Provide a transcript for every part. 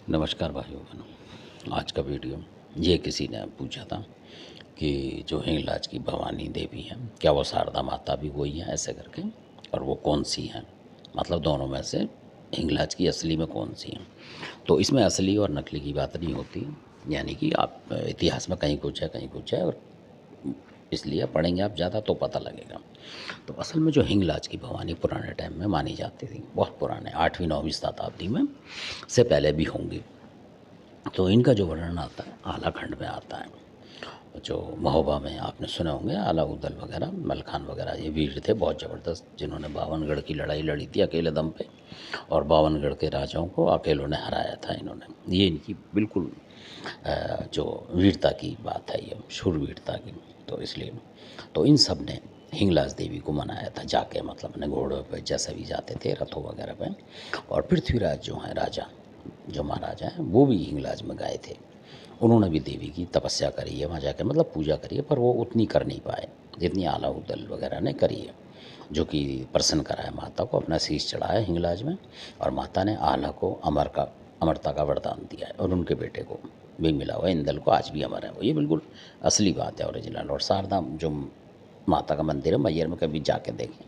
नमस्कार भाइयों बहनों। आज का वीडियो ये किसी ने पूछा था कि जो हिंगलाज की भवानी देवी हैं क्या वो शारदा माता भी वही हैं ऐसे करके, और वो कौन सी हैं, मतलब दोनों में से हिंगलाज की असली में कौन सी हैं। तो इसमें असली और नकली की बात नहीं होती, यानी कि आप इतिहास में कहीं कुछ है कहीं कुछ है, और इसलिए पढ़ेंगे आप ज़्यादा तो पता लगेगा। तो असल में जो हिंगलाज की भवानी पुराने टाइम में मानी जाती थी, बहुत पुराने 8वीं 9वीं शताब्दी में से पहले भी होंगी। तो इनका जो वर्णन आता है आला खंड में आता है। जो महोबा में आपने सुने होंगे अलाउद्दौला वगैरह, मलखान वगैरह, ये वीर थे बहुत ज़बरदस्त, जिन्होंने बावनगढ़ की लड़ाई लड़ी थी अकेले दम पे, और बावनगढ़ के राजाओं को अकेलों ने हराया था इन्होंने। ये इनकी बिल्कुल जो वीरता की बात है, ये शूरवीरता की। तो इसलिए तो इन सब ने हिंगलाज देवी को मनाया था जाके, मतलब अपने घोड़ों पे जैसे भी जाते थे, रथों वगैरह पे। और पृथ्वीराज जो हैं राजा, जो महाराजा हैं, वो भी हिंगलाज में गए थे। उन्होंने भी देवी की तपस्या करी है वहाँ जाके, मतलब पूजा करी है, पर वो उतनी कर नहीं पाए जितनी अलाउद्दौला वगैरह ने करी है, जो कि प्रसन्न करा है माता को, अपना शीश चढ़ाया हिंगलाज में, और माता ने आला को अमरता का वरदान दिया है, और उनके बेटे को भी मिला हुआ है, इंदल को, आज भी अमर है वो। ये बिल्कुल असली बात है, ओरिजिनल। और शारदा जो माता का मंदिर है मैयर में, कभी जाके देखें,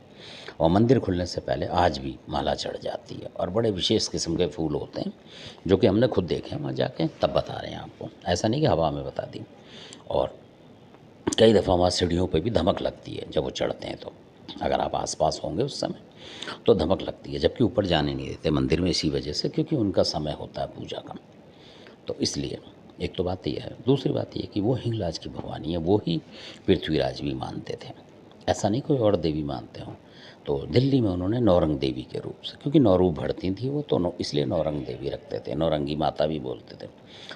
और मंदिर खुलने से पहले आज भी माला चढ़ जाती है, और बड़े विशेष किस्म के फूल होते हैं, जो कि हमने खुद देखे हैं वहाँ जाके, तब बता रहे हैं आपको, ऐसा नहीं कि हवा में बता दी। और कई दफ़ा वहाँ सीढ़ियों पे भी धमक लगती है जब वो चढ़ते हैं, तो अगर आप आसपास होंगे उस समय तो धमक लगती है, जबकि ऊपर जाने नहीं देते मंदिर में इसी वजह से, क्योंकि उनका समय होता है पूजा का। तो इसलिए एक तो बात ये है। दूसरी बात ये कि वो हिंगलाज की भवानी है, वो ही पृथ्वीराज भी मानते थे, ऐसा नहीं कोई और देवी मानते हों। तो दिल्ली में उन्होंने नौरंग देवी के रूप से, क्योंकि नौ रूप भरती थी वो, तो इसलिए नौरंग देवी रखते थे, नौरंगी माता भी बोलते थे।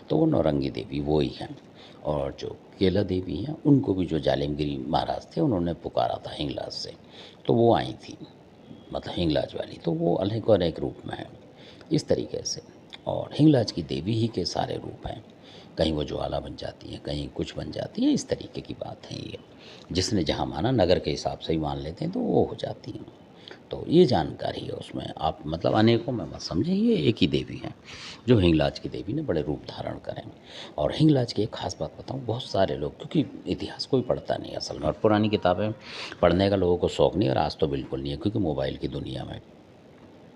तो वो नौरंगी देवी वो ही हैं। और जो केला देवी हैं उनको भी जो जालिमगिरी महाराज थे उन्होंने पुकारा था हिंगलाज से, तो वो आई थी, मतलब हिंगलाज वाली, तो वो अनेक अनेक रूप में है इस तरीके से। और हिंगलाज की देवी ही के सारे रूप हैं, कहीं वो ज्वाला बन जाती है, कहीं कुछ बन जाती है, इस तरीके की बात है ये। जिसने जहाँ माना, नगर के हिसाब से ही मान लेते हैं, तो वो हो जाती हैं। तो ये जानकारी है उसमें, आप मतलब अनेकों में मत समझें, ये एक ही देवी हैं जो हिंगलाज की देवी ने बड़े रूप धारण करें। और हिंगलाज की एक खास बात बताऊँ, बहुत सारे लोग, क्योंकि इतिहास कोई पढ़ता नहीं असल में, और पुरानी किताबें पढ़ने का लोगों को शौक़ नहीं, और आज तो बिल्कुल नहीं है, क्योंकि मोबाइल की दुनिया में।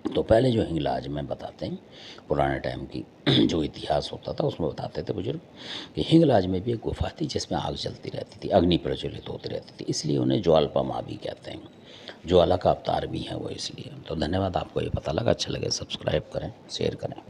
तो पहले जो हिंगलाज में बताते हैं पुराने टाइम की जो इतिहास होता था उसमें बताते थे बुजुर्ग कि हिंगलाज में भी एक गुफा थी जिसमें आग जलती रहती थी, अग्नि प्रज्वलित होती रहती थी, इसलिए उन्हें ज्वालपा माँ भी कहते हैं, ज्वाला का अवतार भी है वो इसलिए। तो धन्यवाद, आपको ये पता लगा, अच्छा लगे सब्सक्राइब करें, शेयर करें।